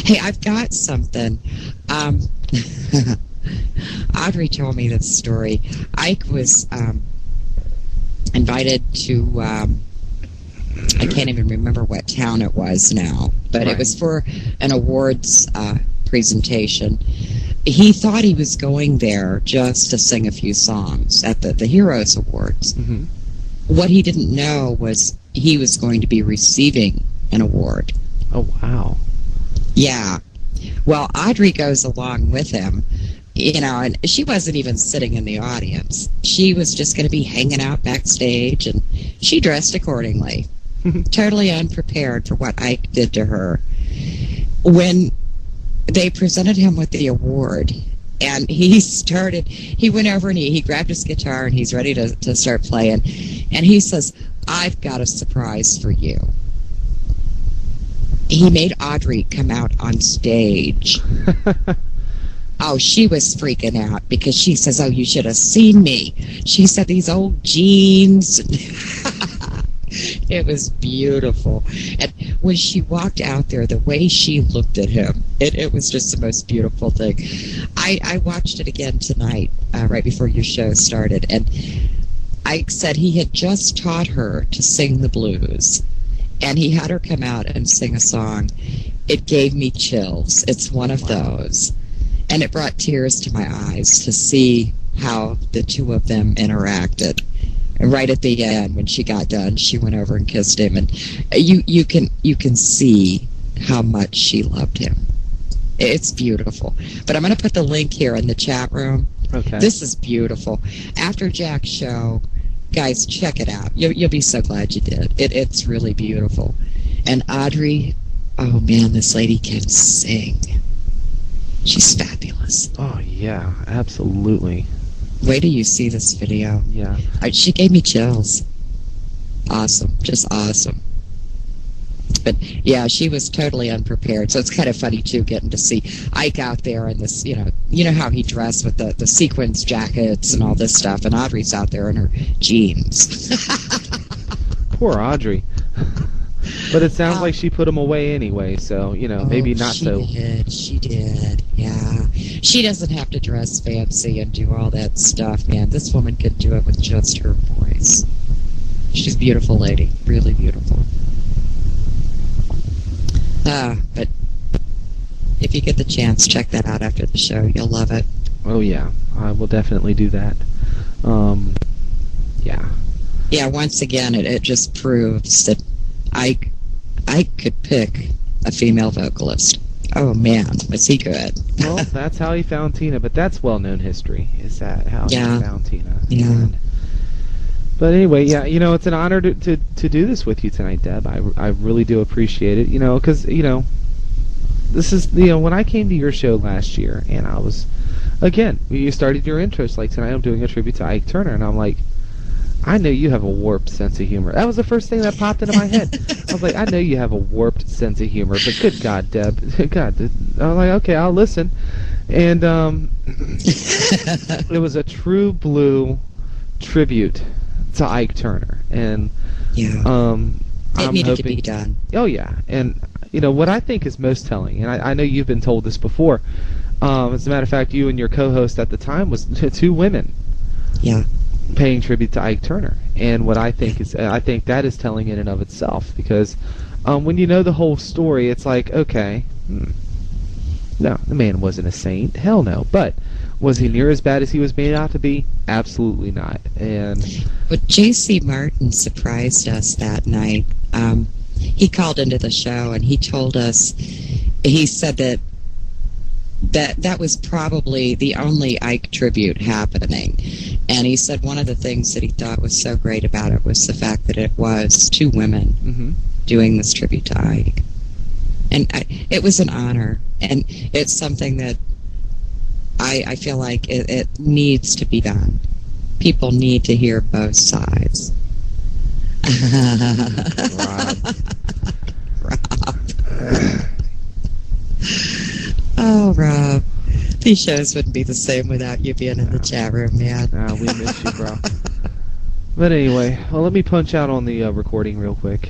Hey, I've got something. Audrey told me this story. Ike was invited to, I can't even remember what town it was now, but Right. it was for an awards presentation. He thought he was going there just to sing a few songs at the Heroes Awards. Mm-hmm. What he didn't know was he was going to be receiving an award. Oh, wow. Yeah. Well, Audrey goes along with him, you know, and she wasn't even sitting in the audience. She was just going to be hanging out backstage, and she dressed accordingly. Totally unprepared for what Ike did to her. When they presented him with the award, and he went over and he grabbed his guitar and he's ready to start playing, and he says, "I've got a surprise for you." He made Audrey come out on stage. Oh, she was freaking out because she says, "Oh, you should have seen me." She said, "These old jeans." It was beautiful. And when she walked out there, the way she looked at him, it was just the most beautiful thing. I watched it again tonight, right before your show started, and Ike said he had just taught her to sing the blues, and he had her come out and sing a song. It gave me chills. It's one of those. And it brought tears to my eyes to see how the two of them interacted. And right at the end, when she got done, she went over and kissed him, and you can see how much she loved him. It's beautiful. But I'm going to put the link here in the chat room. Okay. This is beautiful. After Jack's show, guys, check it out. You'll be so glad you did. It's really beautiful. And Audrey, oh man, this lady can sing. She's fabulous. Oh, yeah, absolutely. Wait till you see this video. Yeah. She gave me chills. Awesome. Just awesome. But, yeah, she was totally unprepared. So it's kind of funny, too, getting to see Ike out there in this, you know how he dressed with the sequins jackets and all this stuff, and Audrey's out there in her jeans. Poor Audrey. But it sounds like she put them away anyway, so, maybe not so. She did, yeah. She doesn't have to dress fancy and do all that stuff, man. This woman can do it with just her voice. She's a beautiful lady, really beautiful. But if you get the chance, check that out after the show. You'll love it. Oh, yeah. I will definitely do that. Yeah. Yeah, once again, it just proves that I could pick a female vocalist. Oh, man, was he good. Well, that's how he found Tina, but that's well-known history. Is that how he found Tina? Yeah. But anyway, yeah, it's an honor to do this with you tonight, Deb. I really do appreciate it, because, this is, when I came to your show last year, and I was, again, you started your intros, like tonight I'm doing a tribute to Ike Turner, and I'm like, I know you have a warped sense of humor. That was the first thing that popped into my head. I was like, I know you have a warped sense of humor, but good God, Deb. God, I was like, okay, I'll listen. And it was a true blue tribute to Ike Turner. And it needed to be done. Oh, yeah. And, what I think is most telling, and I know you've been told this before, as a matter of fact, you and your co-host at the time was two women. Yeah. Paying tribute to Ike Turner, and what I think that is telling in and of itself, because when you know the whole story, it's like, okay, no, the man wasn't a saint, hell no, but was he near as bad as he was made out to be? Absolutely not. And but J.C. Martin surprised us that night. He called into the show and he told us, he said that was probably the only Ike tribute happening. And he said one of the things that he thought was so great about it was the fact that it was two women doing this tribute to Ike. And it was an honor. And it's something that I feel like it needs to be done. People need to hear both sides. Rob. Oh, Rob. These shows wouldn't be the same without you being in the chat room, man. We miss you, bro. But anyway, well, let me punch out on the recording real quick.